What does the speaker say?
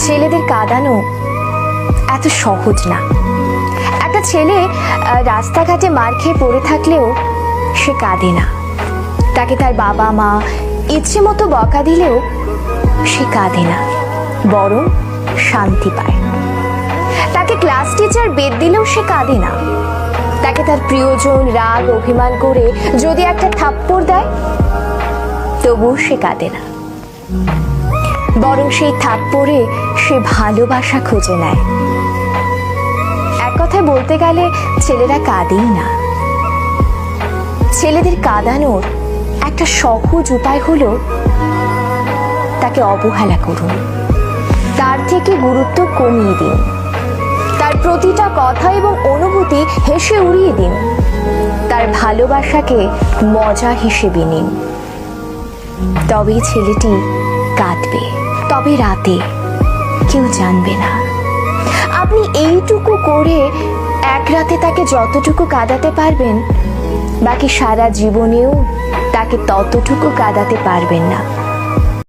ছেলেদের কাঁদানো এত সহজ না। একটা ছেলে রাস্তাঘাটে মার খেয়ে পড়ে থাকলেও সে কাঁদে না। তাকে তার বাবা মা ইচ্ছে মতো বকা দিলেও সে কাঁদে না, বরং শান্তি পায়। তাকে ক্লাস টিচার বেদ দিলেও সে কাঁদে না। তাকে তার প্রিয়জন রাগ অভিমান করে যদি একটা থাপ্পড় দেয় তবুও সে কাঁদে না, বরং সেই থাপ্পড়ে সে ভালোবাসা খুঁজে নেয়। এক কথায় বলতে গেলে ছেলেরা কাঁদেই না। ছেলেদের কাঁদানোর একটা সহজ উপায় হলো তাকে অবহেলা করুন, তার থেকে গুরুত্ব কমিয়ে দিন, তার প্রতিটা কথা এবং অনুভূতি হেসে উড়িয়ে দিন, তার ভালোবাসাকে মজা হিসেবে নিন। তবেই ছেলেটি কাঁদবে, তবে রাতে কেউ জানবে না। আপনি এইটুকু করে এক রাতে তাকে যতটুকু কাঁদাতে পারবেন, বাকি সারা জীবনেও তাকে ততটুকু কাঁদাতে পারবেন না।